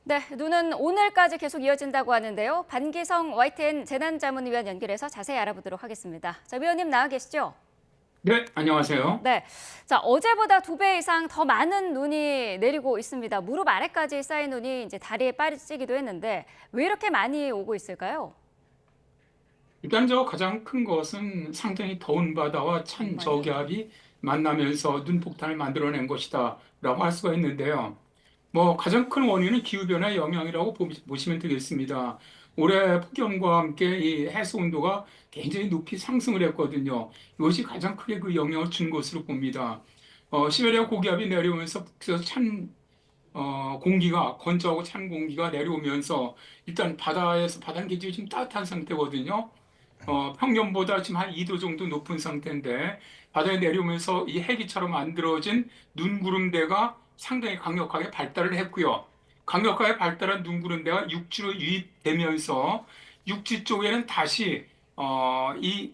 네, 눈은 오늘까지 계속 이어진다고 하는데요. 반기성 YTN 재난자문위원 연결해서 자세히 알아보도록 하겠습니다. 자, 위원님 나와 계시죠? 네, 안녕하세요. 네, 자 어제보다 2배 이상 더 많은 눈이 내리고 있습니다. 무릎 아래까지 쌓인 눈이 이제 다리에 빠지기도 했는데 왜 이렇게 많이 오고 있을까요? 일단 가장 큰 것은 상당히 더운 바다와 찬 정말요? 저기압이 만나면서 눈폭탄을 만들어낸 것이다라고 할 수가 있는데요. 가장 큰 원인은 기후변화의 영향이라고 보시면 되겠습니다. 올해 폭염과 함께 이 해수 온도가 굉장히 높이 상승을 했거든요. 이것이 가장 크게 그 영향을 준 것으로 봅니다. 시베리아 고기압이 내려오면서 북에서 공기가 건조하고 찬 공기가 내려오면서 일단 바다는 굉장히 지금 따뜻한 상태거든요. 평년보다 지금 한 2도 정도 높은 상태인데 바다에 내려오면서 이 해기처럼 만들어진 눈구름대가 상당히 강력하게 발달을 했고요. 강력하게 발달한 눈구름대가 육지로 유입되면서 육지 쪽에는 다시 이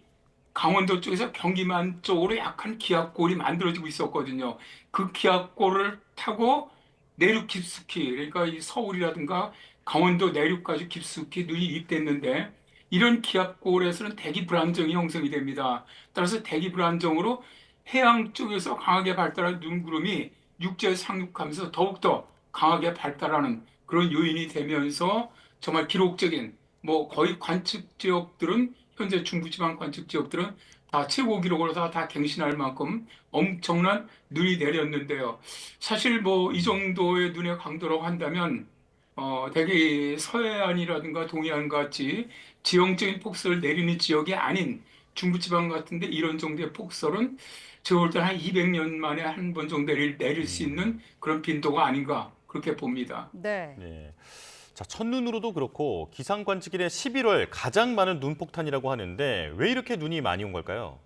강원도 쪽에서 경기만 쪽으로 약한 기압골이 만들어지고 있었거든요. 그 기압골을 타고 내륙 깊숙이, 그러니까 이 서울이라든가 강원도 내륙까지 깊숙이 눈이 유입됐는데 이런 기압골에서는 대기 불안정이 형성이 됩니다. 따라서 대기 불안정으로 해양 쪽에서 강하게 발달한 눈구름이 육지에 상륙하면서 더욱더 강하게 발달하는 그런 요인이 되면서 정말 기록적인 거의 관측 지역들은 현재 중부지방 관측 지역들은 다 최고 기록으로 다 갱신할 만큼 엄청난 눈이 내렸는데요. 사실 이 정도의 눈의 강도라고 한다면 대개 서해안이라든가 동해안 같이 지형적인 폭설을 내리는 지역이 아닌 중부지방 같은데 이런 정도의 폭설은 제가 볼 때 한 200년 만에 한 번 정도 내릴 수 있는 그런 빈도가 아닌가 그렇게 봅니다. 네. 네. 자, 첫눈으로도 그렇고 기상 관측일에 11월 가장 많은 눈폭탄이라고 하는데 왜 이렇게 눈이 많이 온 걸까요?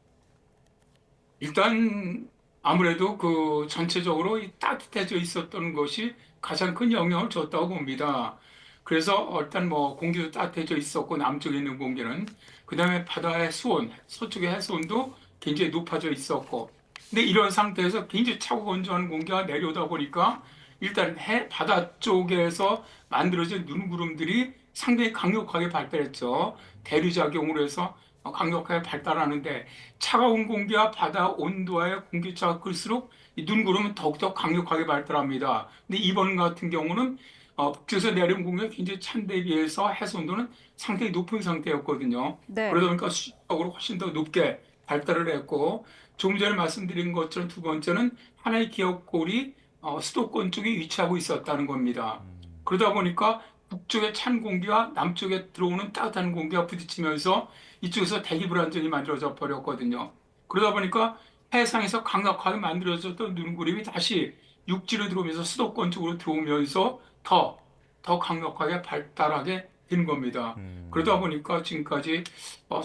일단 아무래도 그 전체적으로 이 따뜻해져 있었던 것이 가장 큰 영향을 줬다고 봅니다. 그래서 일단 공기도 따뜻해져 있었고 남쪽에 있는 공기는 그다음에 바다의 수온, 서쪽의 해수온도 굉장히 높아져 있었고 근데 이런 상태에서 굉장히 차고 건조한 공기가 내려오다 보니까 일단 바다 쪽에서 만들어진 눈구름들이 상당히 강력하게 발달했죠. 대류작용으로 해서 강력하게 발달하는데 차가운 공기와 바다 온도와의 공기차가 클수록 이 눈구름은 더욱더 강력하게 발달합니다. 근데 이번 같은 경우는 북쪽에서 내려온 공기가 굉장히 찬 데 비해서 해수 온도는 상당히 높은 상태였거든요. 그러다 네. 보니까 수직적으로 훨씬 더 높게 발달을 했고 조금 전에 말씀드린 것처럼 두 번째는 하나의 기업골이 수도권 쪽에 위치하고 있었다는 겁니다. 그러다 보니까 북쪽의 찬 공기와 남쪽에 들어오는 따뜻한 공기가 부딪히면서 이쪽에서 대기 불안정이 만들어져 버렸거든요. 그러다 보니까 해상에서 강력하게 만들어졌던 눈구름이 다시 육지로 들어오면서 수도권 쪽으로 들어오면서 더 강력하게 발달하게 된 겁니다. 그러다 보니까 지금까지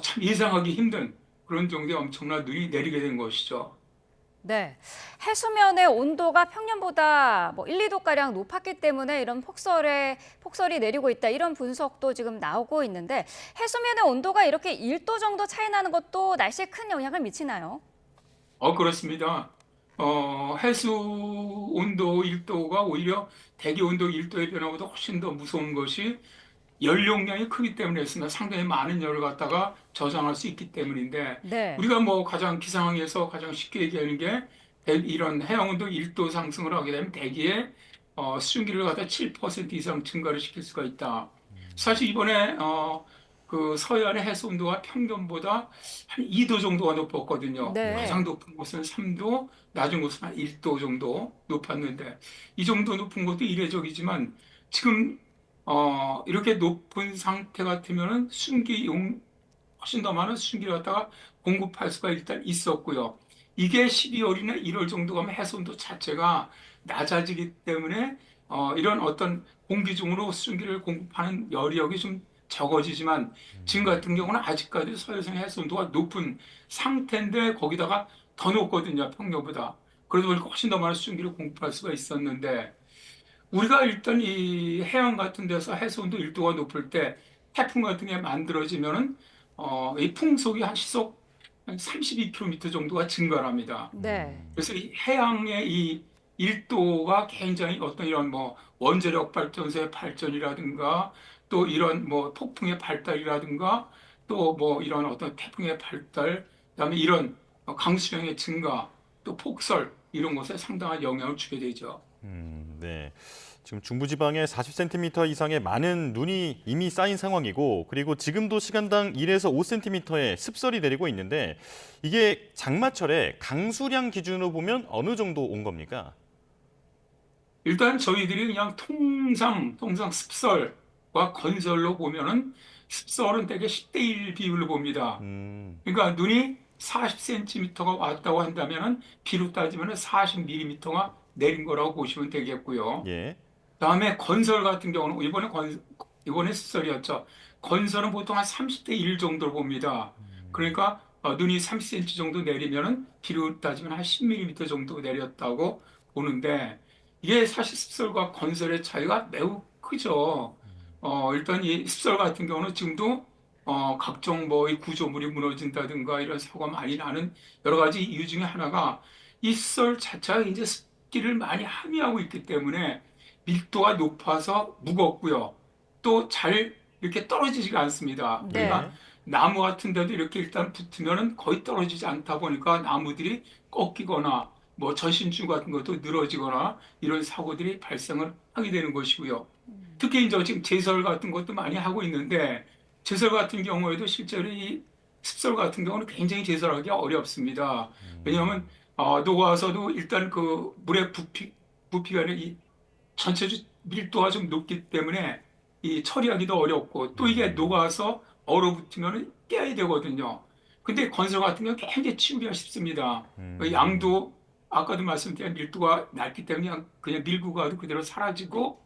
참 예상하기 힘든 그런 정도의 엄청난 눈이 내리게 된 것이죠. 네. 해수면의 온도가 평년보다 1, 2도가량 높았기 때문에 이런 폭설이 내리고 있다. 이런 분석도 지금 나오고 있는데 해수면의 온도가 이렇게 1도 정도 차이 나는 것도 날씨에 큰 영향을 미치나요? 그렇습니다. 해수 온도 1도가 오히려 대기 온도 1도의 변화보다 훨씬 더 무서운 것이 연료량이 크기 때문에 했으나 상당히 많은 열을 갖다가 저장할 수 있기 때문인데 네. 우리가 가장 기상에서 가장 쉽게 얘기하는 게 이런 해양 온도 1도 상승을 하게 되면 대기의 수증기를 갖다 7% 이상 증가를 시킬 수가 있다. 사실 이번에 그 서해안의 해수 온도가 평균보다 한 2도 정도가 높았거든요. 가장 네. 높은 곳은 3도, 낮은 곳은 한 1도 정도 높았는데 이 정도 높은 것도 이례적이지만 지금 이렇게 높은 상태 같으면은 훨씬 더 많은 수증기를 갖다가 공급할 수가 일단 있었고요. 이게 12월이나 1월 정도 가면 해수온도 자체가 낮아지기 때문에 이런 어떤 공기 중으로 수증기를 공급하는 여력이 좀 적어지지만 지금 같은 경우는 아직까지 서해상 해수온도가 높은 상태인데 거기다가 더 높거든요, 평년보다. 그러다 보니까 훨씬 더 많은 수증기를 공급할 수가 있었는데 우리가 일단 이 해안 같은 데서 해수온도 1도가 높을 때 태풍 같은 게 만들어지면은 이 풍속이 한 시속 한 32km 정도가 증가를 합니다. 네. 그래서 이 해양의 이 밀도가 굉장히 어떤 이런 뭐 원자력 발전소의 발전이라든가 또 이런 뭐 폭풍의 발달이라든가 또 뭐 이런 어떤 태풍의 발달, 그다음에 이런 강수량의 증가, 또 폭설 이런 것에 상당한 영향을 주게 되죠. 네. 지금 중부지방에 40cm 이상의 많은 눈이 이미 쌓인 상황이고 그리고 지금도 시간당 1에서 5cm의 습설이 내리고 있는데 이게 장마철에 강수량 기준으로 보면 어느 정도 온 겁니까? 일단 저희들이 그냥 통상 습설과 건설로 보면은 습설은 대개 10대 1 비율로 봅니다. 음, 그러니까 눈이 40cm가 왔다고 한다면은 비로 따지면은 40mm가 내린 거라고 보시면 되겠고요. 예. 다음에 건설 같은 경우는 이번에 습설이었죠. 건설은 보통 한 30대 1 정도로 봅니다. 그러니까 눈이 30cm 정도 내리면은 비로 따지면 한 10mm 정도 내렸다고 보는데 이게 사실 습설과 건설의 차이가 매우 크죠. 일단 이 습설 같은 경우는 지금도 각종 뭐 이 구조물이 무너진다든가 이런 사고가 많이 나는 여러 가지 이유 중에 하나가 이 습설 자체가 이제 습기를 많이 함유하고 있기 때문에 밀도가 높아서 무겁고요. 또 잘 이렇게 떨어지지가 않습니다. 네. 그러니까 예. 나무 같은 데도 이렇게 일단 붙으면은 거의 떨어지지 않다 보니까 나무들이 꺾이거나 뭐 전신줄 같은 것도 늘어지거나 이런 사고들이 발생을 하게 되는 것이고요. 특히 이제 지금 제설 같은 것도 많이 하고 있는데 제설 같은 경우에도 실제로 이 습설 같은 경우는 굉장히 제설하기 어렵습니다. 왜냐하면 녹아서도 일단 그 물의 부피가 아니라 이 전체적 밀도가 좀 높기 때문에 이 처리하기도 어렵고 또 이게 녹아서 얼어붙으면 깨야 되거든요. 근데 건설 같은 경우는 굉장히 치우기가 쉽습니다. 그 양도 아까도 말씀드린 밀도가 낮기 때문에 그냥 밀고 가도 그대로 사라지고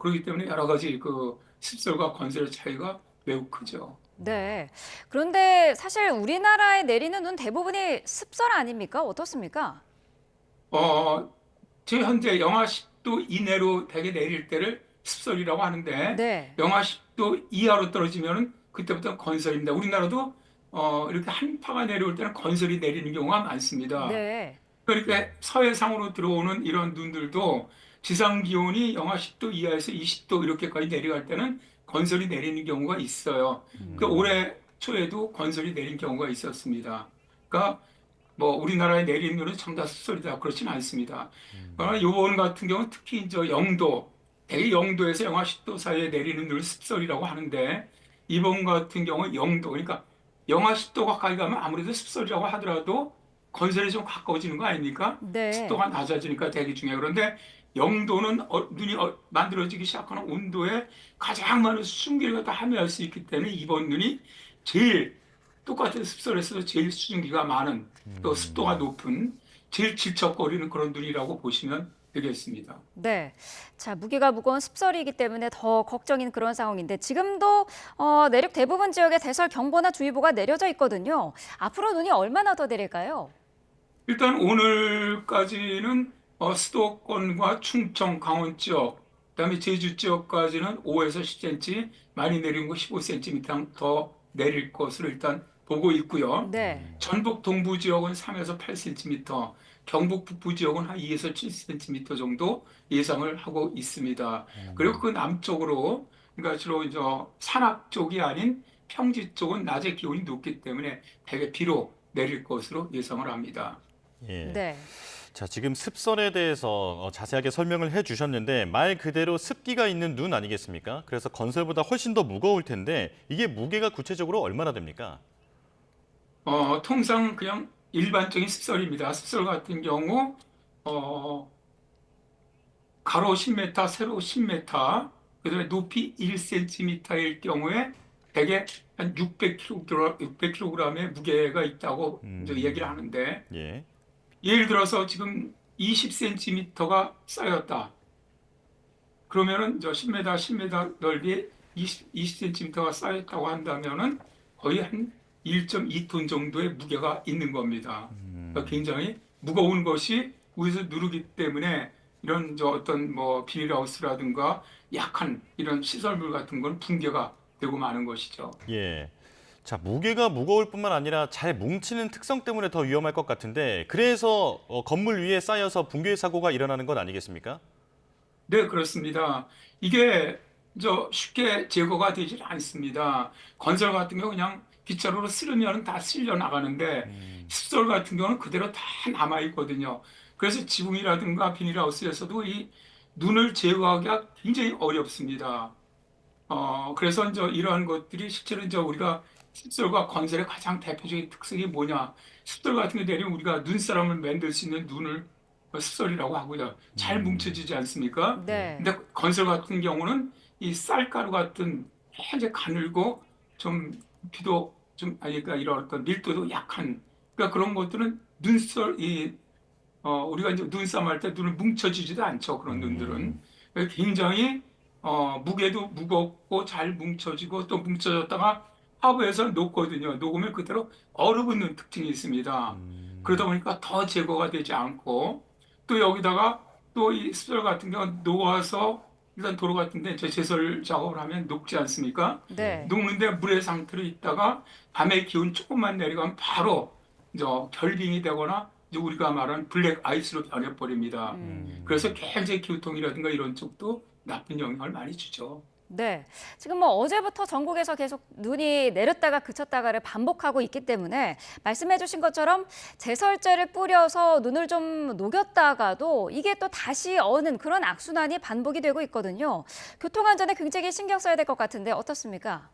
그렇기 때문에 여러 가지 그 습설과 건설의 차이가 매우 크죠. 네. 그런데 사실 우리나라에 내리는 눈 대부분이 습설 아닙니까? 어떻습니까? 어, 지금 현재 영하 10도 이내로 대개 내릴 때를 습설이라고 하는데 네. 영하 10도 이하로 떨어지면은 그때부터 건설입니다. 우리나라도 이렇게 한파가 내려올 때는 건설이 내리는 경우가 많습니다. 네. 그러니까 서해상으로 들어오는 이런 눈들도 지상 기온이 영하 10도 이하에서 20도 이렇게까지 내려갈 때는 건설이 내리는 경우가 있어요. 그 올해 초에도 건설이 내린 경우가 있었습니다. 그러니까 뭐 우리나라에 내리는 눈은 전부 다 습설이다 그렇지는 않습니다. 그러나 요번 같은 경우는 특히 이제 영도, 대개 영도에서 영하 10도 사이에 내리는 눈을 습설이라고 하는데 이번 같은 경우 영도, 그러니까 영하 10도 가까이 가면 아무래도 습설이라고 하더라도 건설에 좀 가까워지는 거 아닙니까? 네. 습도가 낮아지니까 대기 중에. 그런데 영도는 눈이 만들어지기 시작하는 온도에 가장 많은 수증기를 갖다 함유할 수 있기 때문에 이번 눈이 제일 똑같은 습설에서도 제일 수증기가 많은 또 습도가 높은 제일 질척거리는 그런 눈이라고 보시면 되겠습니다. 네. 자, 무게가 무거운 습설이기 때문에 더 걱정인 그런 상황인데 지금도 내륙 대부분 지역에 대설 경보나 주의보가 내려져 있거든요. 앞으로 눈이 얼마나 더 내릴까요? 일단 오늘까지는 수도권과 충청, 강원 지역, 그다음에 제주 지역까지는 5에서 10cm, 많이 내린 거 15cm 더 내릴 것으로 일단 보고 있고요. 네. 전북 동부 지역은 3에서 8cm, 경북 북부 지역은 한 2에서 7cm 정도 예상을 하고 있습니다. 그리고 그 남쪽으로, 그러니까 주로 이제 산악 쪽이 아닌 평지 쪽은 낮에 기온이 높기 때문에 대개 비로 내릴 것으로 예상을 합니다. 예. 네. 자, 지금 습설에 대해서 자세하게 설명을 해주셨는데 말 그대로 습기가 있는 눈 아니겠습니까? 그래서 건설보다 훨씬 더 무거울 텐데 이게 무게가 구체적으로 얼마나 됩니까? 통상 그냥 일반적인 습설입니다. 습설 같은 경우, 가로 10m, 세로 10m, 그다음에 높이 1cm일 경우에 대개 한 600kg의 무게가 있다고 이제 얘기를 하는데, 예. 예를 들어서 지금 20cm가 쌓였다. 그러면은 저 10m 넓이에 20cm가 쌓였다고 한다면은 거의 한 1.2톤 정도의 무게가 있는 겁니다. 그러니까 굉장히 무거운 것이 위에서 누르기 때문에 이런 저 어떤 뭐 비닐하우스라든가 약한 이런 시설물 같은 건 붕괴가 되고 마는 것이죠. 예. 자, 무게가 무거울 뿐만 아니라 잘 뭉치는 특성 때문에 더 위험할 것 같은데 그래서 건물 위에 쌓여서 붕괴 사고가 일어나는 건 아니겠습니까? 네, 그렇습니다. 이게 쉽게 제거가 되질 않습니다. 건설 같은 경우 그냥 빗자루로 쓸으면 다 쓸려 나가는데 습설 같은 경우는 그대로 다 남아 있거든요. 그래서 지붕이라든가 비닐하우스에서도 이 눈을 제거하기가 굉장히 어렵습니다. 그래서 이러한 것들이 실제로 우리가 습설과 건설의 가장 대표적인 특성이 뭐냐? 습설 같은 게 내리면 우리가 눈사람을 만들 수 있는 눈을 습설이라고 하고요. 잘 뭉쳐지지 않습니까? 네. 근데 건설 같은 경우는 이 쌀가루 같은 굉장히 가늘고 좀 비도 좀 아니 그러니까 이런 어떤 밀도도 약한 그러니까 그런 것들은 우리가 이제 눈싸움 할 때 눈을 뭉쳐지지도 않죠. 그런 눈들은 그래서 굉장히 무게도 무겁고 잘 뭉쳐지고 또 뭉쳐졌다가 하부에서 녹거든요. 녹으면 그대로 얼어붙는 특징이 있습니다. 그러다 보니까 더 제거가 되지 않고 또 여기다가 또 이 습설 같은 경우는 녹아서 일단 도로 같은 데 제설 작업을 하면 녹지 않습니까? 네. 녹는데 물의 상태로 있다가 밤에 기온 조금만 내려가면 바로 결빙이 되거나 이제 우리가 말하는 블랙 아이스로 변해버립니다. 그래서 굉장히 교통이라든가 이런 쪽도 나쁜 영향을 많이 주죠. 네. 지금 뭐 어제부터 전국에서 계속 눈이 내렸다가 그쳤다가를 반복하고 있기 때문에 말씀해 주신 것처럼 제설제를 뿌려서 눈을 좀 녹였다가도 이게 또 다시 어는 그런 악순환이 반복이 되고 있거든요. 교통안전에 굉장히 신경 써야 될 것 같은데 어떻습니까?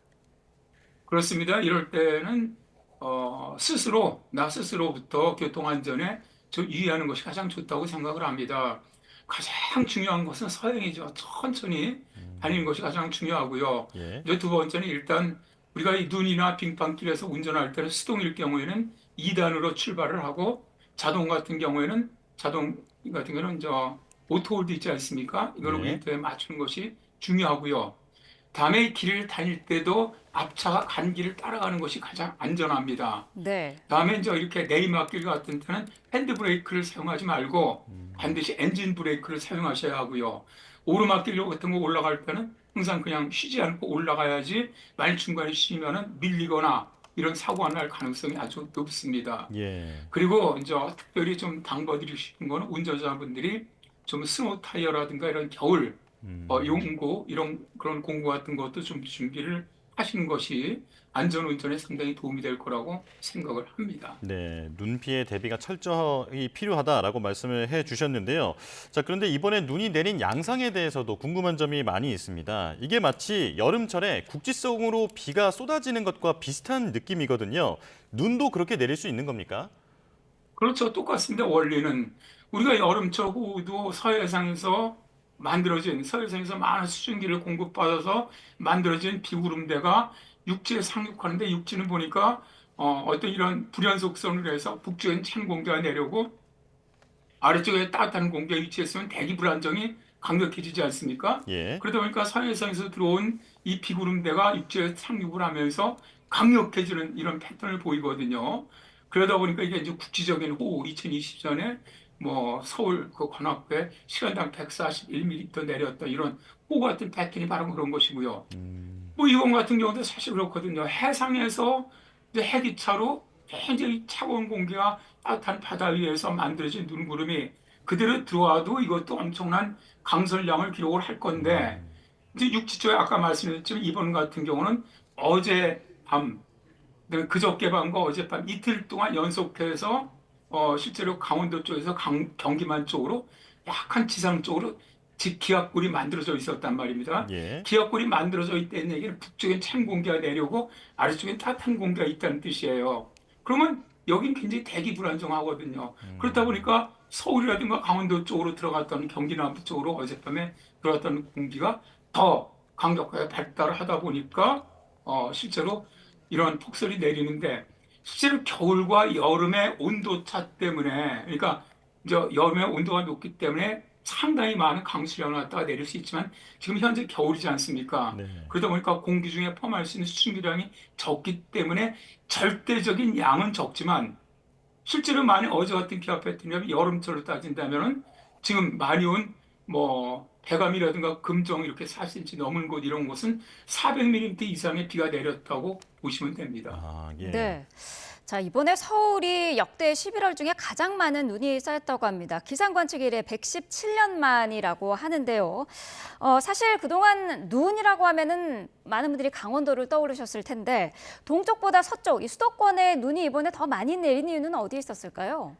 그렇습니다. 이럴 때는 나 스스로부터 교통안전에 좀 유의하는 것이 가장 좋다고 생각을 합니다. 가장 중요한 것은 서행이죠. 천천히 다니는 것이 가장 중요하고요. 예. 이제 두 번째는 일단 우리가 이 눈이나 빙판길에서 운전할 때는 수동일 경우에는 2단으로 출발을 하고 자동 같은 경우는 오토홀드 있지 않습니까? 이걸 예. 우리한테 맞추는 것이 중요하고요. 다음에 길을 다닐 때도 앞차가 간 길을 따라가는 것이 가장 안전합니다. 네. 다음에 이렇게 내리막길 같은 때는 핸드브레이크를 사용하지 말고 반드시 엔진 브레이크를 사용하셔야 하고요. 오르막길 같은 거 올라갈 때는 항상 그냥 쉬지 않고 올라가야지 만일 중간에 쉬면은 밀리거나 이런 사고가 날 가능성이 아주 높습니다. 예. 그리고 특별히 좀 당부드리고 싶은 거는 운전자분들이 좀 스노우 타이어라든가 이런 겨울 용구 이런 그런 공구 같은 것도 좀 준비를 하시는 것이 안전 운전에 상당히 도움이 될 거라고 생각을 합니다. 네, 눈 피해 대비가 철저히 필요하다라고 말씀을 해 주셨는데요. 자, 그런데 이번에 눈이 내린 양상에 대해서도 궁금한 점이 많이 있습니다. 이게 마치 여름철에 국지성으로 비가 쏟아지는 것과 비슷한 느낌이거든요. 눈도 그렇게 내릴 수 있는 겁니까? 그렇죠. 똑같습니다. 원리는 우리가 여름철 호우도 서해상에서 많은 수증기를 공급받아서 만들어진 비구름대가 육지에 상륙하는데 육지는 보니까 어떤 이런 불연속선을 해서 북쪽엔 찬 공기가 내려오고 아래쪽에 따뜻한 공기가 위치했으면 대기 불안정이 강력해지지 않습니까? 예. 그러다 보니까 서해상에서 들어온 이 비구름대가 육지에 상륙을 하면서 강력해지는 이런 패턴을 보이거든요. 그러다 보니까 이게 이제 국지적인 호우 2020년에 뭐 서울 그 관악구에 시간당 141mm 내렸던 이런 호우 같은 패턴이 바로 그런 것이고요. 뭐 이번 같은 경우도 사실 그렇거든요. 해상에서 이제 해기차로 굉장히 차가운 공기가 따뜻한 바다 위에서 만들어진 눈구름이 그대로 들어와도 이것도 엄청난 강설량을 기록을 할 건데 이제 육지 쪽에 아까 말씀드렸지만 이번 같은 경우는 어젯밤, 그저께 밤과 어젯밤 이틀 동안 연속해서 실제로 강원도 쪽에서 경기만 쪽으로 약간 지상 쪽으로 기압골이 만들어져 있었단 말입니다. 예. 기압골이 만들어져 있다는 얘기는 북쪽엔 찬 공기가 내려오고 아래쪽엔 따뜻한 공기가 있다는 뜻이에요. 그러면 여긴 굉장히 대기 불안정하거든요. 그렇다 보니까 서울이라든가 강원도 쪽으로 들어갔던 경기 남부 쪽으로 어젯밤에 들어갔던 공기가 더 강력하게 발달을 하다 보니까 실제로 이런 폭설이 내리는데 실제로 겨울과 여름의 온도차 때문에 그러니까 이제 여름의 온도가 높기 때문에 상당히 많은 강수량을 갖다가 내릴 수 있지만 지금 현재 겨울이지 않습니까? 네. 그러다 보니까 공기 중에 포함할 수 있는 수증기량이 적기 때문에 절대적인 양은 적지만 실제로 만약 어제 같은 기압 패턴이면 여름철로 따진다면은 지금 많이 온 뭐 대감이라든가 금정 이렇게 4cm 넘은 곳 이런 곳은 400mm 이상의 비가 내렸다고 보시면 됩니다. 아, 예. 네. 자, 이번에 서울이 역대 11월 중에 가장 많은 눈이 쌓였다고 합니다. 기상 관측 이래 117년 만이라고 하는데요. 사실 그동안 눈이라고 하면은 많은 분들이 강원도를 떠오르셨을 텐데 동쪽보다 서쪽, 이 수도권에 눈이 이번에 더 많이 내린 이유는 어디에 있었을까요?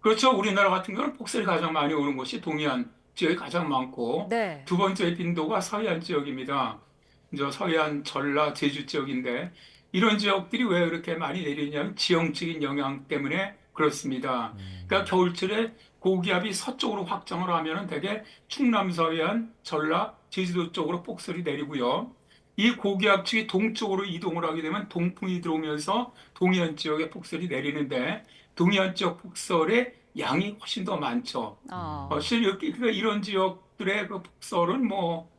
그렇죠. 우리나라 같은 경우는 폭설이 가장 많이 오는 곳이 동해안 지역이 가장 많고 네. 두 번째 빈도가 서해안 지역입니다. 이제 서해안, 전라, 제주 지역인데 이런 지역들이 왜 그렇게 많이 내리냐면 지형적인 영향 때문에 그렇습니다. 그러니까 겨울철에 고기압이 서쪽으로 확장을 하면은 대개 충남 서해안, 전라, 제주도 쪽으로 폭설이 내리고요. 이 고기압축이 동쪽으로 이동을 하게 되면 동풍이 들어오면서 동해안 지역에 폭설이 내리는데 동해안 지역 폭설의 양이 훨씬 더 많죠. 그러니까 이런 지역들의 그 폭설은 뭐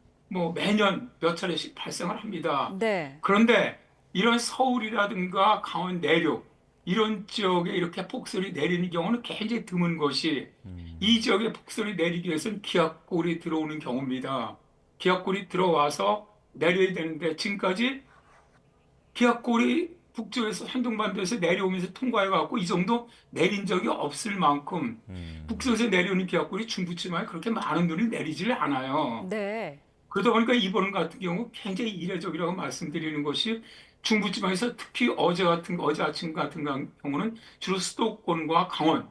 매년 몇 차례씩 발생을 합니다. 네. 그런데 이런 서울이라든가 강원 내륙 이런 지역에 이렇게 폭설이 내리는 경우는 굉장히 드문 것이 이 지역에 폭설이 내리기 위해서는 기압골이 들어오는 경우입니다. 기압골이 들어와서 내려야 되는데 지금까지 기압골이 북쪽에서 한동반도에서 내려오면서 통과해갖고 이 정도 내린 적이 없을 만큼 북쪽에서 내려오는 기압골이 중부지방에 그렇게 많은 눈이 내리질 않아요. 네. 그러다 보니까 이번 같은 경우 굉장히 이례적이라고 말씀드리는 것이 중부지방에서 특히 어제 아침 같은 경우는 주로 수도권과 강원,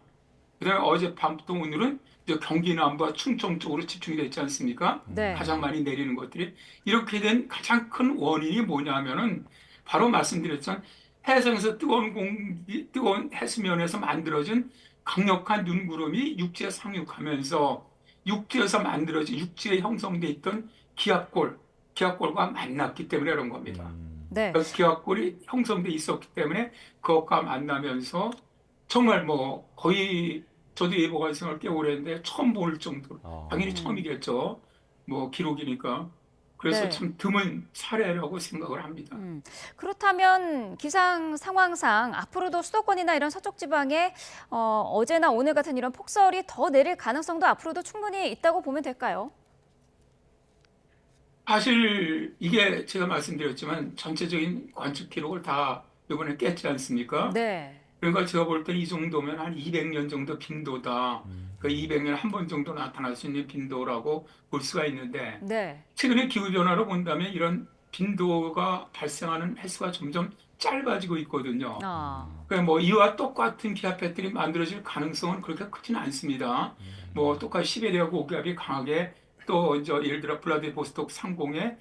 그다음에 어젯밤부터 오늘은 이제 경기 남부와 충청 쪽으로 집중이 됐지 않습니까? 네. 가장 많이 내리는 것들이 이렇게 된 가장 큰 원인이 뭐냐면은 바로 말씀드렸던 해상에서 뜨거운 해수면에서 만들어진 강력한 눈구름이 육지에 상륙하면서 육지에서 만들어진 육지에 형성돼 있던 기압골과 만났기 때문에 그런 겁니다. 네. 그 기압골이 형성돼 있었기 때문에 그것과 만나면서 정말 뭐 거의 저도 예보관 생활 꽤 오래 했는데 처음 볼 정도로 당연히 처음이겠죠. 뭐 기록이니까. 그래서 네. 참 드문 사례라고 생각을 합니다. 그렇다면 기상 상황상 앞으로도 수도권이나 이런 서쪽 지방에 어제나 오늘 같은 이런 폭설이 더 내릴 가능성도 앞으로도 충분히 있다고 보면 될까요? 사실 이게 제가 말씀드렸지만 전체적인 관측 기록을 다 이번에 깼지 않습니까? 네. 그러니까 제가 볼 때 이 정도면 한 200년 정도 빈도다. 그 200년에 한 번 정도 나타날 수 있는 빈도라고 볼 수가 있는데 네. 최근의 기후변화로 본다면 이런 빈도가 발생하는 횟수가 점점 짧아지고 있거든요. 그러니까 뭐 이와 똑같은 기압 패턴이 만들어질 가능성은 그렇게 크지는 않습니다. 뭐 똑같이 시베리아 고기압이 강하게 또 이제 예를 들어 블라디보스톡 상공에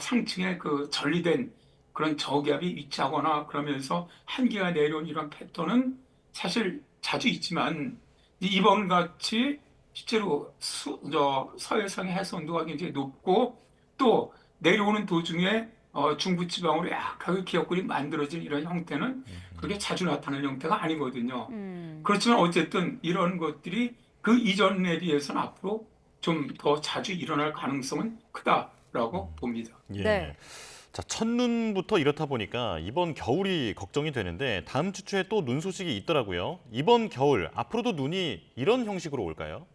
상층에 그 전리된 그런 저기압이 위치하거나 그러면서 한기가 내려온 이런 패턴은 사실 자주 있지만 이번 같이 실제로 서해상의 해수 온도가 굉장히 높고 또 내려오는 도중에 중부지방으로 약하게 기압골이 만들어진 이런 형태는 그게 자주 나타나는 형태가 아니거든요. 그렇지만 어쨌든 이런 것들이 그 이전에 비해서는 앞으로 좀 더 자주 일어날 가능성은 크다라고 봅니다. 예. 네. 자, 첫눈부터 이렇다 보니까 이번 겨울이 걱정이 되는데 다음 주 초에 또 눈 소식이 있더라고요. 이번 겨울 앞으로도 눈이 이런 형식으로 올까요?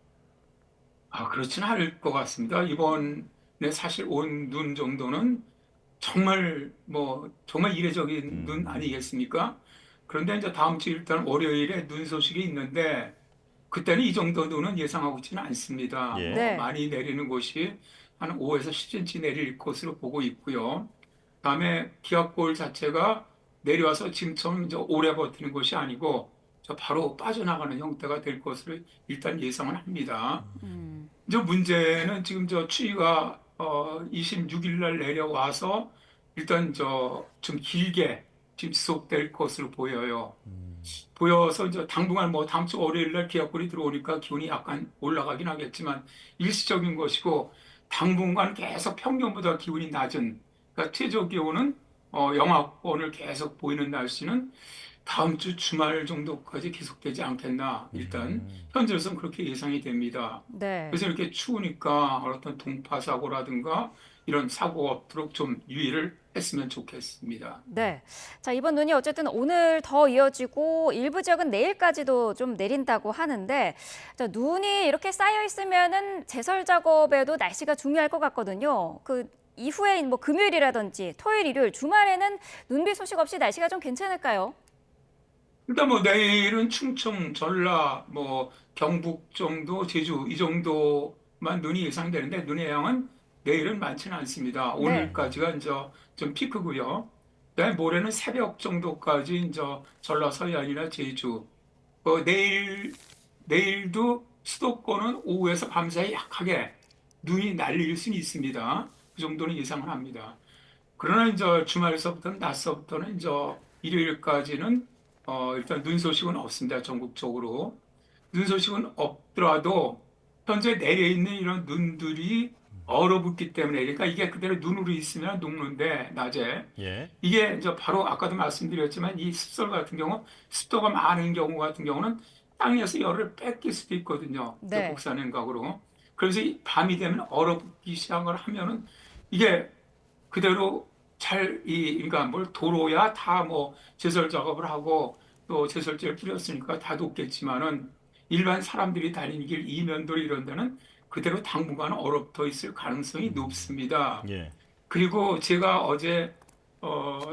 그렇지는 않을 것 같습니다. 이번에 사실 온 눈 정도는 정말 이례적인 눈 아니겠습니까? 그런데 이제 다음 주 일단 월요일에 눈 소식이 있는데 그때는 이 정도 눈은 예상하고 있지는 않습니다. 예. 네. 많이 내리는 곳이 한 5에서 10cm 내릴 것으로 보고 있고요. 그다음에 기압골 자체가 내려와서 지금처럼 이제 오래 버티는 것이 아니고 바로 빠져나가는 형태가 될 것으로 일단 예상을 합니다. 이제 문제는 지금 추위가 26일 날 내려와서 일단 좀 길게 지금 지속될 것으로 보여요. 보여서 이제 당분간 뭐 다음 주 월요일 날 기압골이 들어오니까 기온이 약간 올라가긴 하겠지만 일시적인 것이고 당분간 계속 평년보다 기온이 낮은 그러니까 최저 기온은 영하권을 계속 보이는 날씨는 다음 주 주말 정도까지 계속되지 않겠나. 일단 현재로서는 그렇게 예상이 됩니다. 네. 그래서 이렇게 추우니까 어떤 동파 사고라든가 이런 사고가 없도록 좀 유의를 했으면 좋겠습니다. 네. 자, 이번 눈이 어쨌든 오늘 더 이어지고 일부 지역은 내일까지도 좀 내린다고 하는데, 자, 눈이 이렇게 쌓여 있으면은 제설 작업에도 날씨가 중요할 것 같거든요. 그 이후에 뭐 금요일이라든지 토요일, 일요일, 주말에는 눈비 소식 없이 날씨가 좀 괜찮을까요? 일단 뭐 내일은 충청, 전라, 뭐 경북 정도, 제주 이 정도만 눈이 예상되는데 눈의 양은 내일은 많지는 않습니다. 네. 오늘까지가 이제 좀 피크고요. 그다음에 모레는 새벽 정도까지 이제 전라 서해안이나 제주. 내일도 수도권은 오후에서 밤사이 약하게 눈이 날릴 수는 있습니다. 그 정도는 예상을 합니다. 그러나 이제 주말서부터는 낮서부터는 이제 일요일까지는 일단 눈 소식은 없습니다. 전국적으로. 눈 소식은 없더라도 현재 내려 있는 이런 눈들이 얼어붙기 때문에 그러니까 이게 그대로 눈으로 있으면 녹는데 낮에 예. 이게 이제 바로 아까도 말씀드렸지만 이 습설 같은 경우 습도가 많은 경우 같은 경우는 땅에서 열을 뺏길 수도 있거든요. 네. 복사냉각으로. 그래서 이 밤이 되면 얼어붙기 시작을 하면은 이게 그대로 그러니까 뭘 도로야 다 뭐 제설 작업을 하고 또 제설제를 뿌렸으니까 다 녹겠지만은 일반 사람들이 다니는 길 이면도로 이런 데는 그대로 당분간 얼어붙어 있을 가능성이 높습니다. 예. 그리고 제가 어제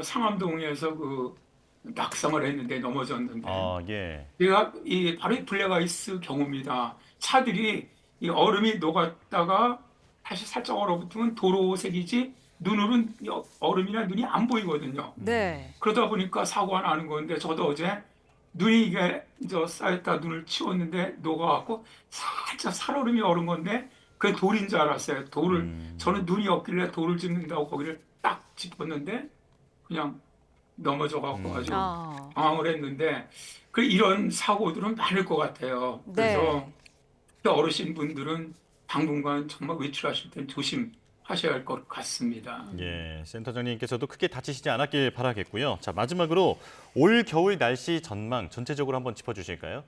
상암동에서 그 낙상을 했는데 넘어졌는데 아, 예. 제가 바로 이 블랙아이스 경우입니다. 차들이 이 얼음이 녹았다가 다시 살짝 얼어붙으면 도로색이지 눈으로는 이 얼음이나 눈이 안 보이거든요. 네. 그러다 보니까 사고가 나는 건데 저도 어제 눈이 이게 저 쌓였다 눈을 치웠는데 녹아갖고 살짝 살얼음이 얼은 건데 그게 돌인 줄 알았어요. 저는 눈이 없길래 돌을 짚는다고 거기를 딱 짚었는데 그냥 넘어져갖고 아주 아. 당황을 했는데 이런 사고들은 많을 것 같아요. 그래서 네. 어르신 분들은 당분간 정말 외출하실 땐 조심하셔야 할 것 같습니다. 예, 센터장님께서도 크게 다치시지 않았길 바라겠고요. 자, 마지막으로 올 겨울 날씨 전망 전체적으로 한번 짚어주실까요?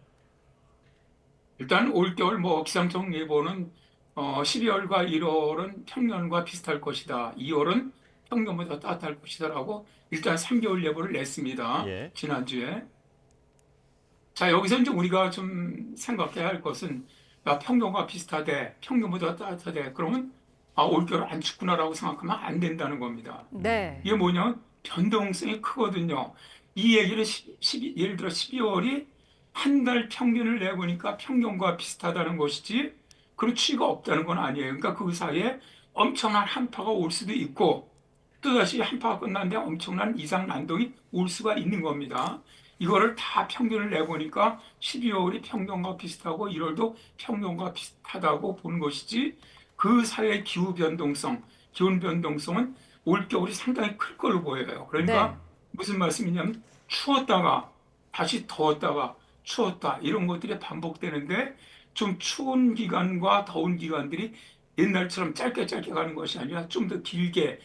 일단 올겨울 뭐 기상청 예보는 12월과 1월은 평년과 비슷할 것이다. 2월은 평년보다 따뜻할 것이다라고 일단 3개월 예보를 냈습니다. 예. 지난주에. 자, 여기서 이제 우리가 좀 생각해야 할 것은 평년과 비슷하대, 평년보다 따뜻하대. 그러면 올겨울 안 춥구나라고 생각하면 안 된다는 겁니다. 네. 이게 뭐냐면 변동성이 크거든요. 이 얘기를 예를 들어 12월이 한 달 평균을 내보니까 평균과 비슷하다는 것이지 그런 추이가 없다는 건 아니에요. 그러니까 그 사이에 엄청난 한파가 올 수도 있고 또다시 한파가 끝났는데 엄청난 이상 난동이 올 수가 있는 겁니다. 이거를 다 평균을 내보니까 12월이 평균과 비슷하고 1월도 평균과 비슷하다고 보는 것이지 그 사이의 기후 변동성, 기온 변동성은 올겨울이 상당히 클 걸로 보여요. 그러니까 네. 무슨 말씀이냐면 추웠다가 다시 더웠다가 추웠다 이런 것들이 반복되는데 좀 추운 기간과 더운 기간들이 옛날처럼 짧게 가는 것이 아니라 좀 더 길게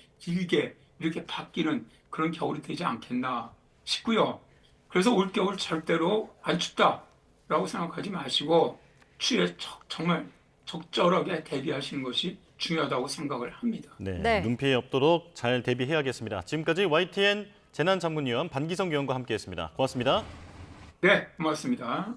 이렇게 바뀌는 그런 겨울이 되지 않겠나 싶고요. 그래서 올겨울 절대로 안 춥다라고 생각하지 마시고 추위에 정말 적절하게 대비하시는 것이 중요하다고 생각을 합니다. 네, 네. 눈 피해 없도록 잘 대비해야겠습니다. 지금까지 YTN 재난전문위원 반기성 위원과 함께했습니다. 고맙습니다. 네, 고맙습니다.